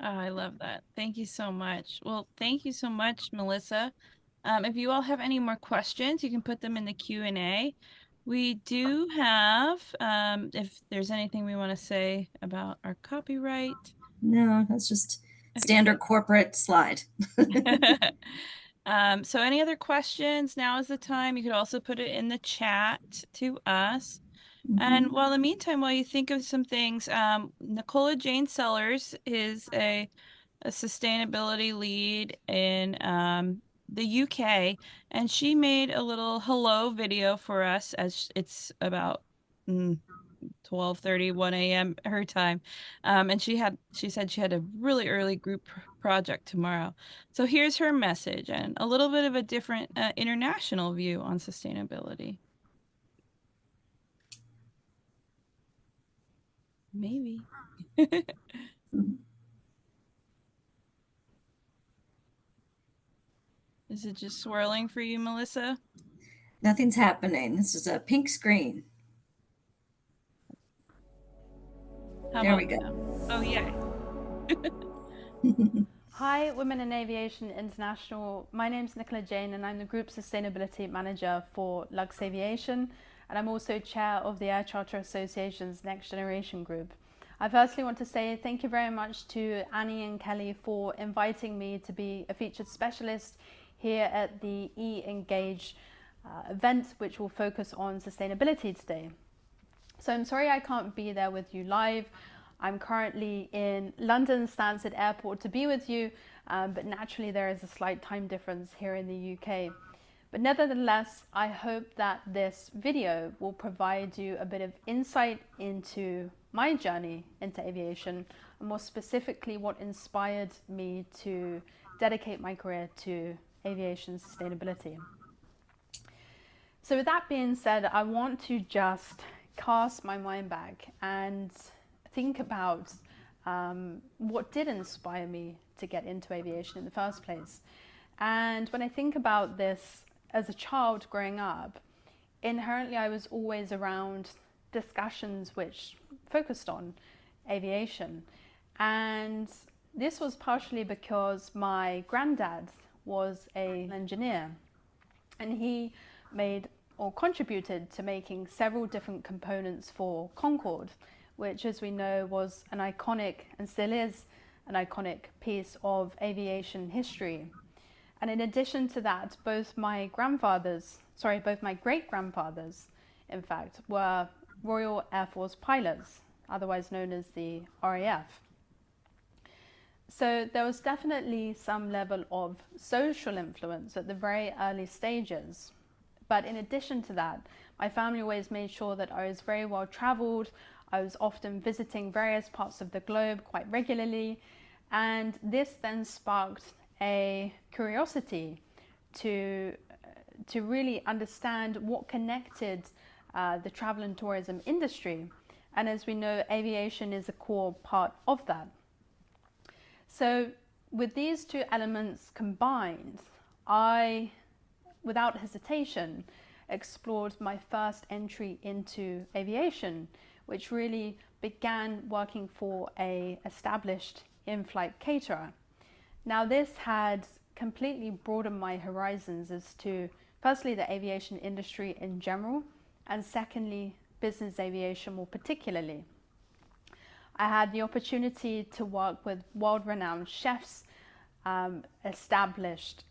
A: Oh, I love that. Thank you so much. Well, thank you so much, Melissa. If you all have any more questions, you can put them in the Q&A. We do have, if there's anything we want to say about our copyright.
B: No, that's just
A: Okay.
B: standard corporate slide.
A: So any other questions? Now is the time. You could also put it in the chat to us. And
B: Mhm.
A: while in the meantime, while you think of some things, Nicola-Jane Sellers is a sustainability lead in the UK, and she made a little hello video for us as it's about 12:31 a.m. her time. And she said she had a really early group project tomorrow. So here's her message and a little bit of a different international view on sustainability. Maybe. Is it just swirling for you, Melissa?
B: Nothing's happening. This is a pink screen.
A: How
B: There
A: about
B: we go.
A: now? Oh, yay.
C: Hi, Women in Aviation International. My name is Nicola-Jane and I'm the Group Sustainability Manager for Luxaviation, and I'm also Chair of the Air Charter Association's Next Generation Group. I firstly want to say thank you very much to Annie and Kelly for inviting me to be a featured specialist here at the E-Engage event, which will focus on sustainability today. So I'm sorry I can't be there with you live. I'm currently in London Stansted Airport to be with you, but naturally there is a slight time difference here in the UK. But nevertheless, I hope that this video will provide you a bit of insight into my journey into aviation, and more specifically what inspired me to dedicate my career to aviation sustainability. So with that being said, I want to just cast my mind back and think about what did inspire me to get into aviation in the first place. And when I think about this as a child growing up, inherently I was always around discussions which focused on aviation. And this was partially because my granddad was an engineer, and he made or contributed to making several different components for Concorde, which, as we know, was an iconic and still is an iconic piece of aviation history. And in addition to that, both my great grandfathers, in fact, were Royal Air Force pilots, otherwise known as the RAF. So there was definitely some level of social influence at the very early stages. But in addition to that, my family always made sure that I was very well traveled. I was often visiting various parts of the globe quite regularly, and this then sparked a curiosity to really understand what connected the travel and tourism industry. And as we know, aviation is a core part of that. So with these two elements combined, I, without hesitation, explored my first entry into aviation, which really began working for an established in-flight caterer. Now this had completely broadened my horizons as to, firstly, the aviation industry in general, and secondly, business aviation more particularly. I had the opportunity to work with world-renowned chefs, established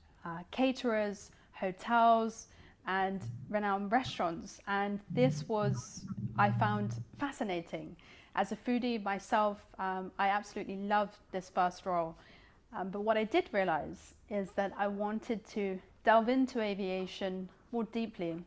C: caterers, hotels, and renowned restaurants. And this was, I found fascinating. As a foodie myself, I absolutely loved this first role. But what I did realize is that I wanted to delve into aviation more deeply.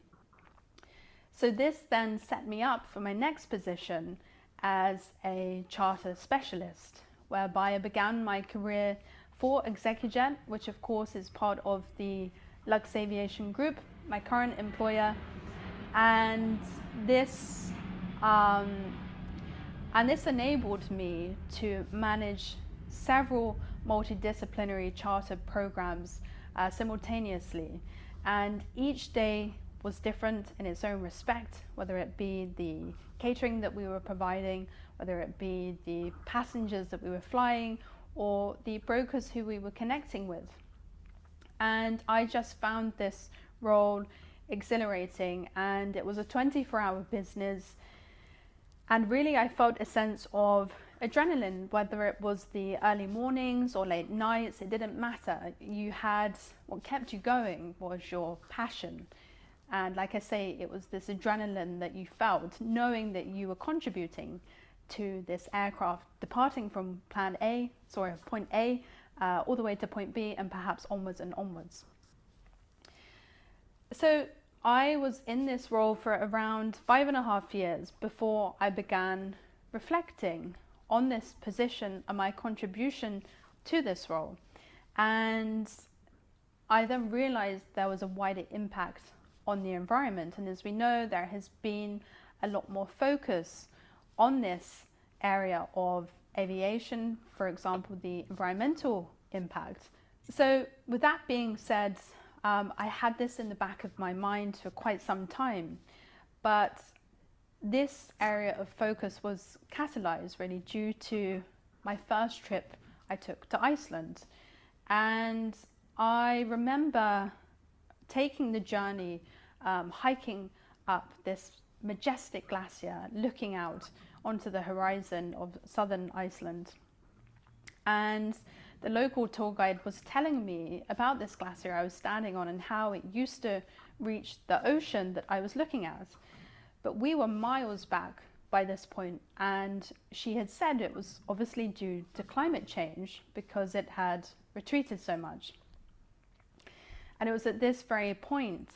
C: So this then set me up for my next position as a charter specialist, whereby I began my career for ExecuJet, which of course is part of the Luxaviation Group, my current employer, and this enabled me to manage several multidisciplinary charter programs simultaneously, and each day was different in its own respect, whether it be the catering that we were providing, whether it be the passengers that we were flying, or the brokers who we were connecting with. And I just found this role exhilarating, and it was a 24-hour business, and really I felt a sense of adrenaline, whether it was the early mornings or late nights. It didn't matter. You had, what kept you going was your passion. And like I say, it was this adrenaline that you felt, knowing that you were contributing to this aircraft departing from point A, all the way to point B, and perhaps onwards and onwards. So I was in this role for around 5.5 years before I began reflecting on this position and my contribution to this role. And I then realized there was a wider impact on the environment. And as we know, there has been a lot more focus on this area of aviation, for example, the environmental impact. So with that being said, I had this in the back of my mind for quite some time, but this area of focus was catalyzed really due to my first trip I took to Iceland. And I remember taking the journey, hiking up this majestic glacier, looking out onto the horizon of southern Iceland. And the local tour guide was telling me about this glacier I was standing on and how it used to reach the ocean that I was looking at. But we were miles back by this point, and she had said it was obviously due to climate change because it had retreated so much. And it was at this very point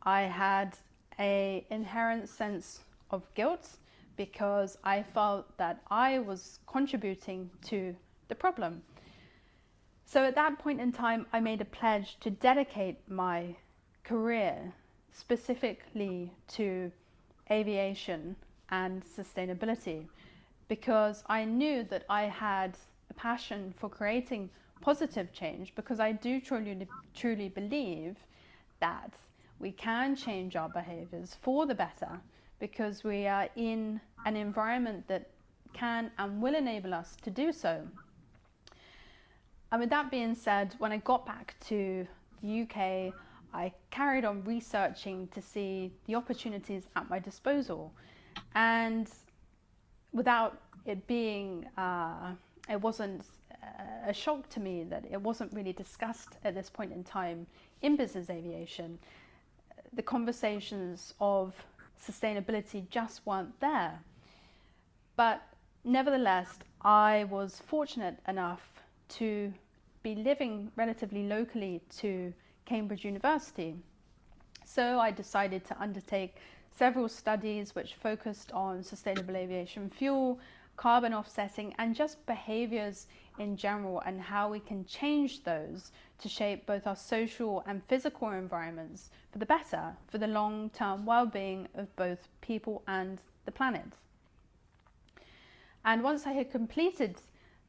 C: I had an inherent sense of guilt because I felt that I was contributing to the problem. So at that point in time, I made a pledge to dedicate my career specifically to aviation and sustainability, because I knew that I had a passion for creating positive change, because I do truly believe that we can change our behaviors for the better, because we are in an environment that can and will enable us to do so. And with that being said, when I got back to the UK, I carried on researching to see the opportunities at my disposal. And without it being, it wasn't a shock to me that it wasn't really discussed at this point in time in business aviation. The conversations of sustainability just weren't there. But nevertheless, I was fortunate enough to be living relatively locally to Cambridge University. So I decided to undertake several studies which focused on sustainable aviation fuel, carbon offsetting, and just behaviors in general, and how we can change those to shape both our social and physical environments for the better, for the long-term well-being of both people and the planet. And once I had completed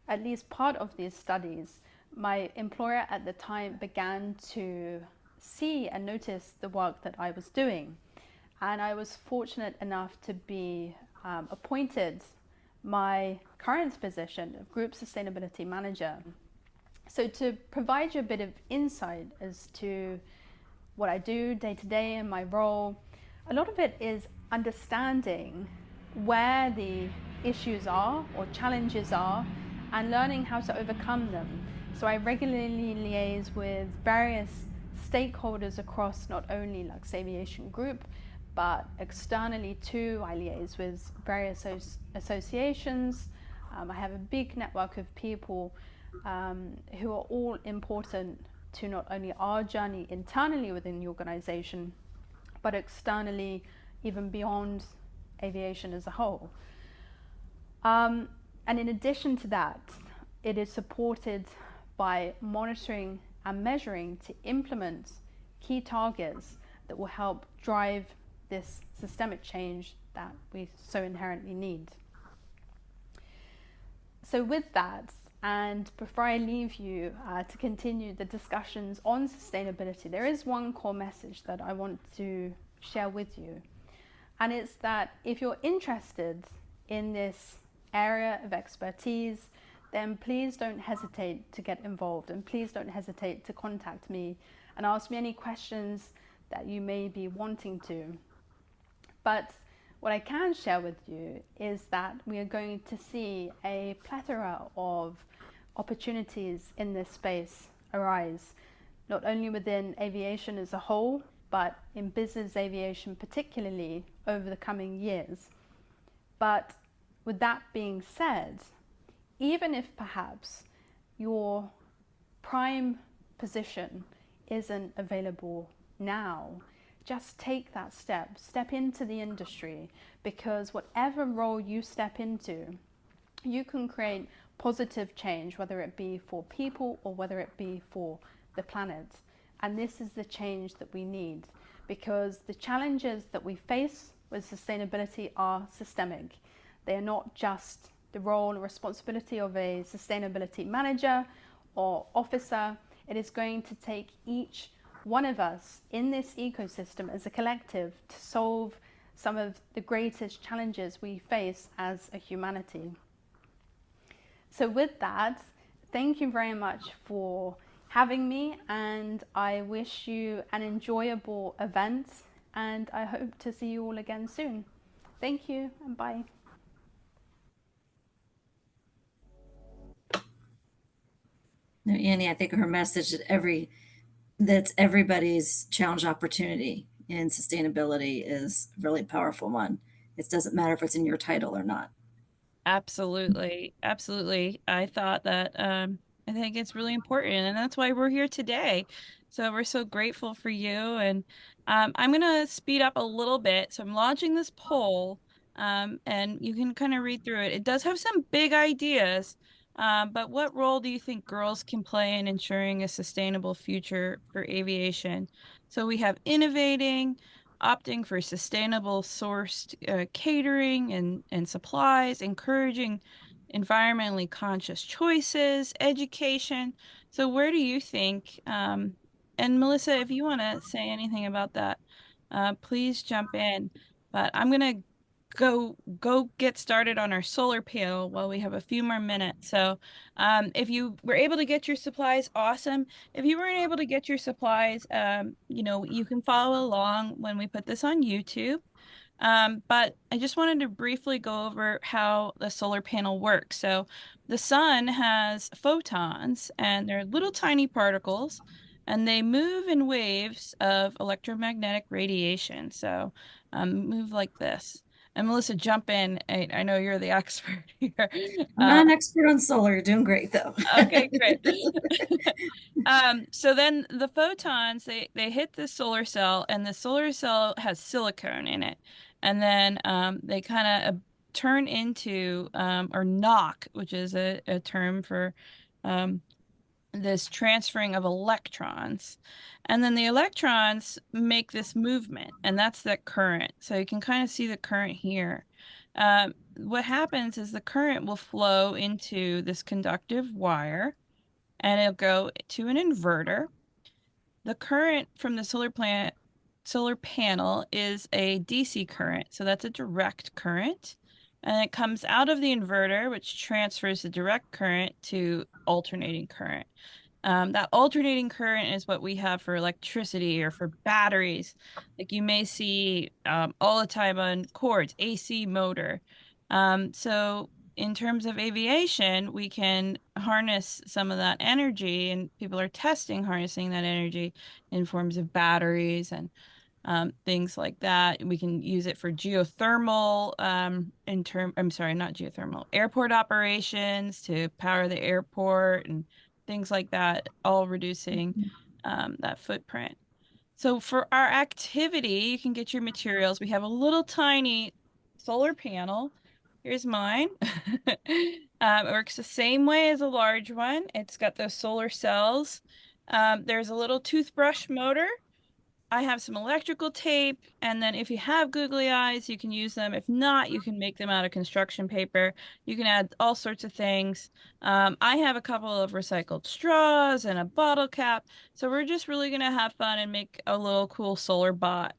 C: at least part of these studies, my employer at the time began to see and notice the work that I was doing. And I was fortunate enough to be appointed my current position of Group Sustainability Manager. So to provide you a bit of insight as to what I do day to day in my role, a lot of it is understanding where the issues are or challenges are and learning how to overcome them. So I regularly liaise with various stakeholders across not only Luxaviation Group, but externally too. I liaise with various associations. I have a big network of people who are all important to not only our journey internally within the organization, but externally, even beyond aviation as a whole. And in addition to that, it is supported by monitoring and measuring to implement key targets that will help drive this systemic change that we so inherently need. So with that, and before I leave you to continue the discussions on sustainability, there is one core message that I want to share with you. And it's that if you're interested in this area of expertise, then please don't hesitate to get involved, and please don't hesitate to contact me and ask me any questions that you may be wanting to. But what I can share with you is that we are going to see a plethora of opportunities in this space arise, not only within aviation as a whole, but in business aviation particularly over the coming years. But with that being said, even if perhaps your prime position isn't available now, just take that step into the industry, because whatever role you step into, you can create positive change, whether it be for people or whether it be for the planet. And this is the change that we need, because the challenges that we face with sustainability are systemic. They are not just the role and responsibility of a sustainability manager or officer. It is going to take each one of us in this ecosystem as a collective to solve some of the greatest challenges we face as a humanity. So with that, thank you very much for having me, and I wish you an enjoyable event, and I hope to see you all again soon. Thank you, and bye.
B: No, Annie, I think her message that's everybody's challenge opportunity in sustainability is a really powerful one. It doesn't matter if it's in your title or not.
A: Absolutely. Absolutely. I think it's really important, and that's why we're here today. So we're so grateful for you. And I'm gonna speed up a little bit. So I'm launching this poll, and you can kind of read through it. It does have some big ideas, but what role do you think girls can play in ensuring a sustainable future for aviation? So we have innovating, opting for sustainable sourced catering and supplies, encouraging environmentally conscious choices, education. So where do you think, and Melissa, if you want to say anything about that, please jump in. But I'm gonna go get started on our solar panel while we have a few more minutes. So if you were able to get your supplies, awesome. If you weren't able to get your supplies, you can follow along when we put this on YouTube. But I just wanted to briefly go over how the solar panel works. So the sun has photons, and they're little tiny particles, and they move in waves of electromagnetic radiation. So move like this. And Melissa, jump in. I know you're the expert here.
B: I'm not an expert on solar. You're doing great though.
A: Okay, great. So then the photons, they hit the solar cell, and the solar cell has silicone in it. And then they kind of turn into, or knock, which is a term for um, this transferring of electrons. And then the electrons make this movement, and that's the current. So you can kind of see the current here. What happens is the current will flow into this conductive wire, and it'll go to an inverter. The current from the solar panel is a DC current, so that's a direct current. And it comes out of the inverter, which transfers the direct current to alternating current. That alternating current is what we have for electricity or for batteries. Like you may see all the time on cords, AC motor. So in terms of aviation, we can harness some of that energy, and people are testing harnessing that energy in forms of batteries and things like that. We can use it for geothermal, I'm sorry, not geothermal, airport operations to power the airport and things like that, all reducing that footprint. So for our activity, you can get your materials. We have a little tiny solar panel. Here's mine. It works the same way as a large one. It's got those solar cells. There's a little toothbrush motor. I have some electrical tape, and then if you have googly eyes, you can use them. If not, you can make them out of construction paper. You can add all sorts of things. I have a couple of recycled straws and a bottle cap, so we're just really gonna have fun and make a little cool solar bot.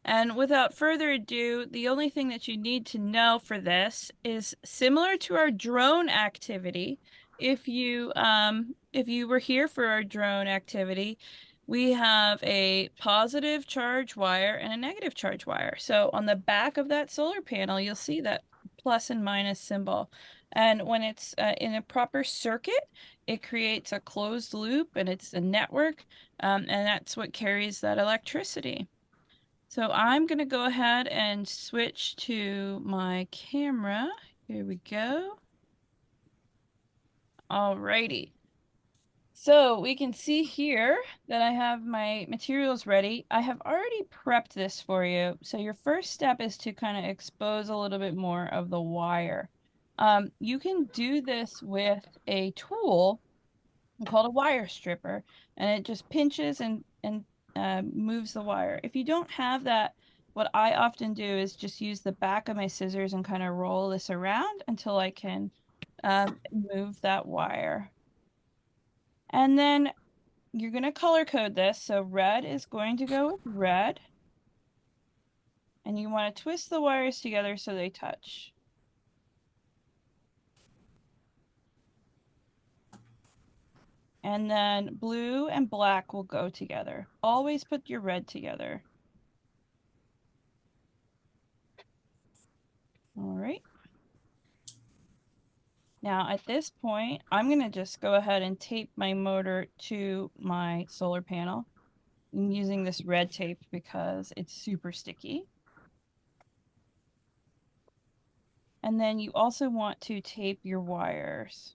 A: And without further ado, the only thing that you need to know for this is similar to our drone activity. If you were here for our drone activity, we have a positive charge wire and a negative charge wire. So on the back of that solar panel, you'll see that plus and minus symbol. And when it's in a proper circuit, it creates a closed loop and it's a network, and that's what carries that electricity. So I'm going to go ahead and switch to my camera. Here we go. Alrighty. So we can see here that I have my materials ready. I have already prepped this for you. So your first step is to kind of expose a little bit more of the wire. You can do this with a tool called a wire stripper, and it just pinches and moves the wire. If you don't have that, what I often do is just use the back of my scissors and kind of roll this around until I can move that wire. And then you're going to color code this. So red is going to go with red, and you want to twist the wires together so they touch. And then blue and black will go together. Always put your red together. All right. Now at this point, I'm going to just go ahead and tape my motor to my solar panel. I'm using this red tape because it's super sticky. And then you also want to tape your wires.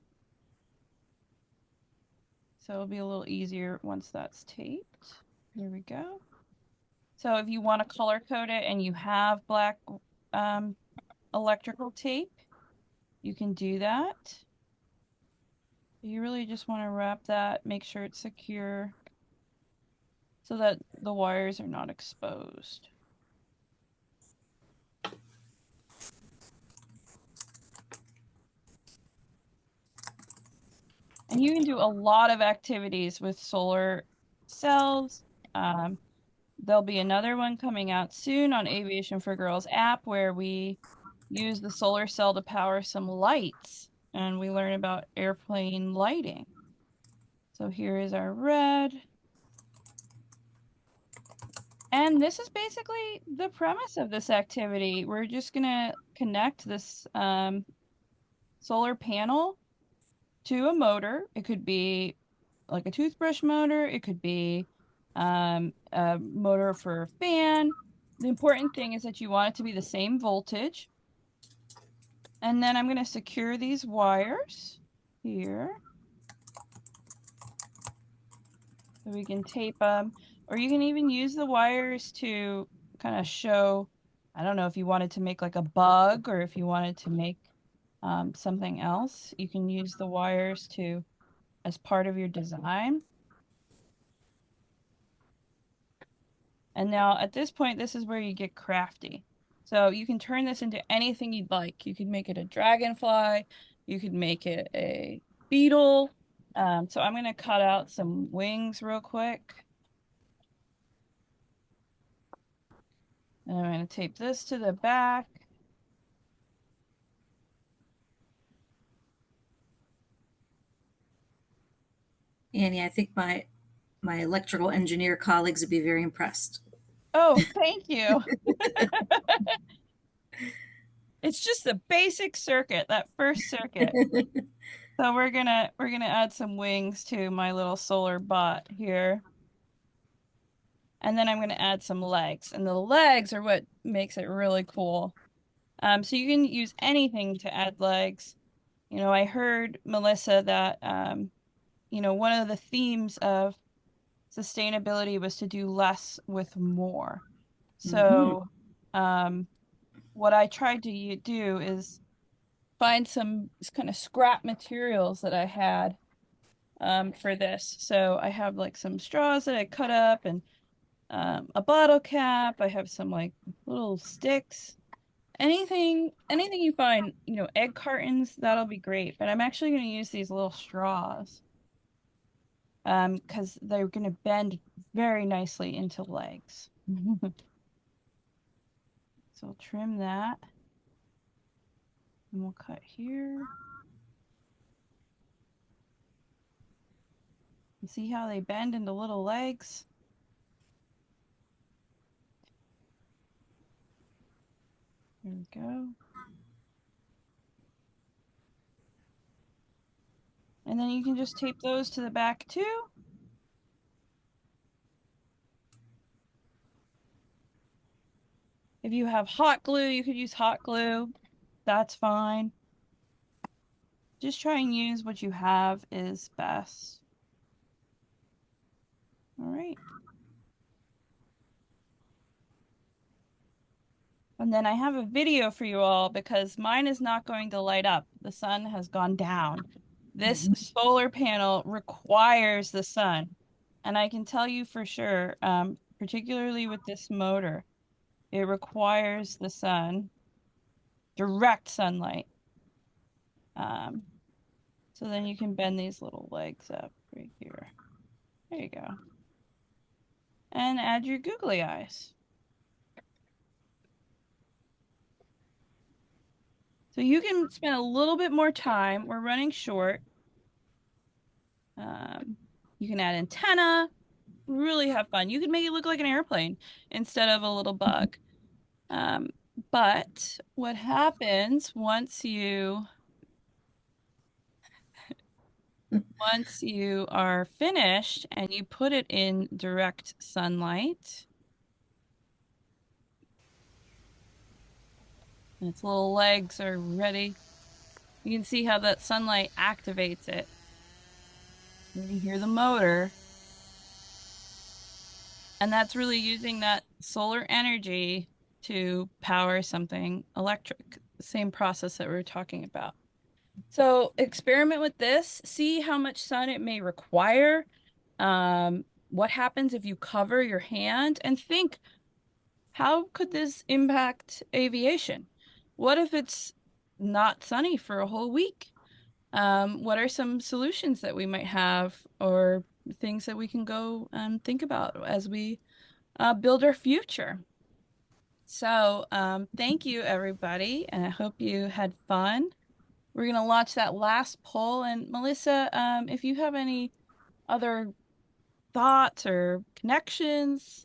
A: So it'll be a little easier once that's taped. Here we go. So if you want to color code it and you have black electrical tape, you can do that. You really just want to wrap that, make sure it's secure so that the wires are not exposed. And you can do a lot of activities with solar cells. There'll be another one coming out soon on Aviation for Girls app where we use the solar cell to power some lights, and we learn about airplane lighting. So here is our red. And this is basically the premise of this activity. We're just going to connect this solar panel to a motor. It could be like a toothbrush motor. It could be a motor for a fan. The important thing is that you want it to be the same voltage. And then I'm going to secure these wires here so we can tape them, or you can even use the wires to kind of show, I don't know if you wanted to make like a bug or if you wanted to make something else, you can use the wires to as part of your design. And now at this point, this is where you get crafty. So you can turn this into anything you'd like. You could make it a dragonfly. You could make it a beetle. So I'm going to cut out some wings real quick. And I'm going to tape this to the back.
B: Annie, I think my electrical engineer colleagues would be very impressed.
A: Oh, thank you. It's just the basic circuit, that first circuit. So we're gonna add some wings to my little solar bot here. And then I'm going to add some legs. And the legs are what makes it really cool. So you can use anything to add legs. You know, I heard, Melissa, that, one of the themes of sustainability was to do less with more.
B: Mhm.
A: So what I tried to do is find some kind of scrap materials that I had for this. So I have like some straws that I cut up and a bottle cap. I have some like little sticks. Anything you find, egg cartons, that'll be great. But I'm actually going to use these little straws because they're going to bend very nicely into legs. So I'll trim that and we'll cut here. You see how they bend into little legs? There we go. And then you can just tape those to the back too. If you have hot glue, you could use hot glue. That's fine. Just try and use what you have is best. All right. And then I have a video for you all because mine is not going to light up. The sun has gone down. This
B: Mhm.
A: solar panel requires the sun. And I can tell you for sure, particularly with this motor, it requires the sun, direct sunlight. Um, so then you can bend these little legs up right here. There you go. And add your googly eyes. So you can spend a little bit more time. We're running short. You can add antenna, really have fun. You can make it look like an airplane instead of a little bug. Um, but what happens once you are finished and you put it in direct sunlight, and its little legs are ready, you can see how that sunlight activates it. You can hear the motor. And that's really using that solar energy to power something electric, the same process that we were talking about. So experiment with this, see how much sun it may require. What happens if you cover your hand and think, how could this impact aviation? What if it's not sunny for a whole week? What are some solutions that we might have or things that we can go and think about as we build our future? So, thank you, everybody, and I hope you had fun. We're going to launch that last poll. And Melissa, if you have any other thoughts or connections,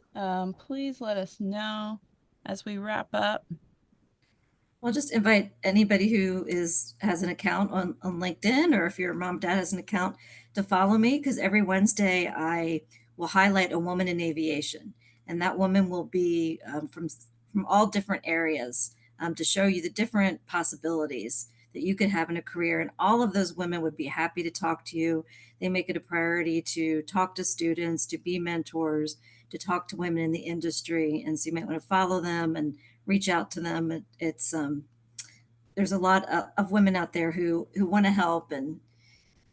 A: please let us know as we wrap up.
B: Well, just invite anybody who has an account on LinkedIn, or if your mom dad has an account, to follow me, because every Wednesday I will highlight a woman in aviation. And that woman will be from all different areas to show you the different possibilities that you could have in a career. And all of those women would be happy to talk to you. They make it a priority to talk to students, to be mentors, to talk to women in the industry. And so you might want to follow them and reach out to them. It's there's a lot of women out there who want to help, and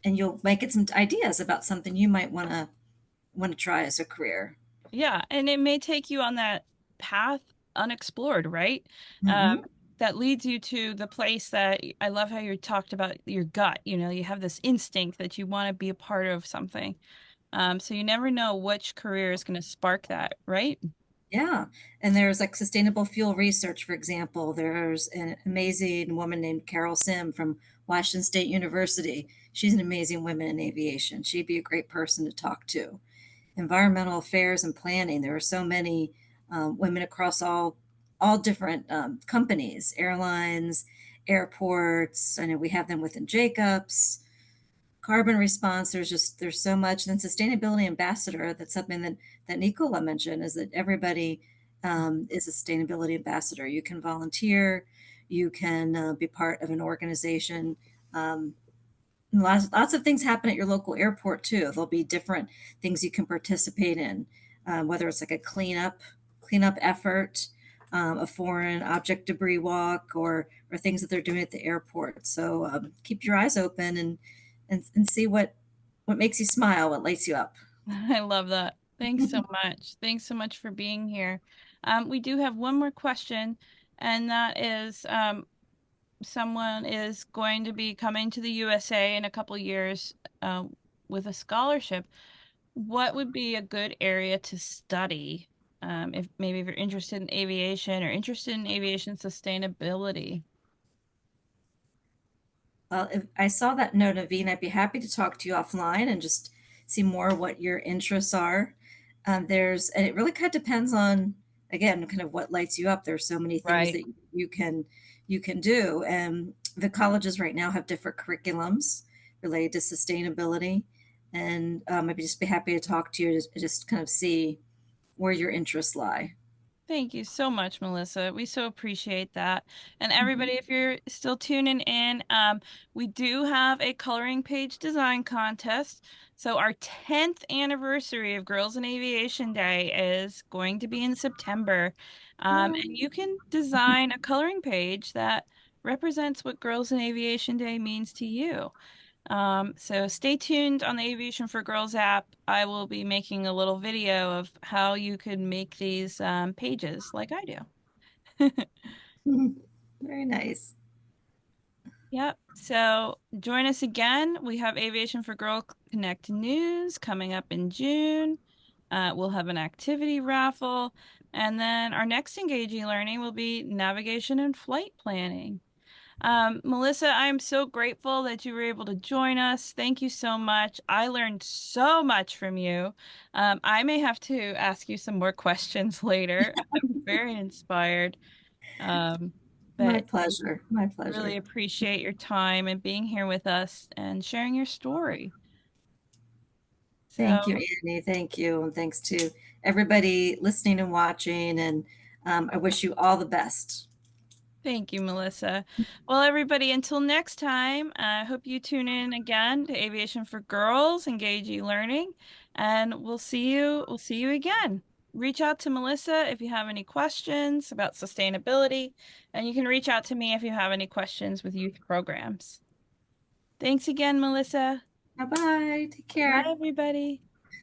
B: you'll might get some ideas about something you might want to try as a career.
A: Yeah, and it may take you on that path unexplored, right?
B: Hmm.
A: That leads you to the place that I love how you talked about your gut. You have this instinct that you want to be a part of something. So you never know which career is going to spark that, right?
B: Yeah. And there's like sustainable fuel research, for example. There's an amazing woman named Carol Sim from Washington State University. She's an amazing woman in aviation. She'd be a great person to talk to. Environmental affairs and planning. There are so many women across all different companies, airlines, airports. I know we have them within Jacobs. Carbon response. There's so much. And then sustainability ambassador. That's something that Nicola mentioned, is that everybody is a sustainability ambassador. You can volunteer. You can be part of an organization. Um, lots of things happen at your local airport too. There'll be different things you can participate in, whether it's like a cleanup effort, a foreign object debris walk, or things that they're doing at the airport. So keep your eyes open and see what makes you smile, what lights you up.
A: I love that. Thanks so much. Thanks so much for being here. We do have one more question, and that is someone is going to be coming to the USA in a couple years with a scholarship. What would be a good area to study? If maybe if you're interested in aviation or interested in aviation sustainability.
B: Well, if I saw that note, Naveen, I'd be happy to talk to you offline and just see more what your interests are. And it really kind of depends on, again, kind of what lights you up. There's so many things
A: Right.
B: that you can do. And the colleges right now have different curriculums related to sustainability. And I'd just be happy to talk to you to just kind of see where your interests lie.
A: Thank you so much, Melissa. We so appreciate that. And
B: Mhm.
A: everybody, if you're still tuning in, we do have a coloring page design contest. So our 10th anniversary of Girls in Aviation Day is going to be in September. And you can design a coloring page that represents what Girls in Aviation Day means to you. So stay tuned on the Aviation for Girls app. I will be making a little video of how you could make these pages like I do.
B: Very nice.
A: Yep. So join us again. We have Aviation for Girl Connect News coming up in June. We'll have an activity raffle. And then our next Engage E-Learning will be navigation and flight planning. Melissa, I am so grateful that you were able to join us. Thank you so much. I learned so much from you. I may have to ask you some more questions later. I'm very inspired. Um,
B: My
A: but
B: pleasure. My
A: really
B: pleasure.
A: appreciate your time and being here with us and sharing your story. So
B: Thank you, Annie. Thank you. And thanks to everybody listening and watching. And I wish you all the best.
A: thank you, Melissa. Well, everybody, until next time, I hope you tune in again to Aviation for Girls, Engage E-Learning, and we'll see you again. Reach out to Melissa if you have any questions about sustainability, and you can reach out to me if you have any questions with youth programs. Thanks again, Melissa.
B: Bye bye. Take
A: Bye,
B: care.
A: everybody.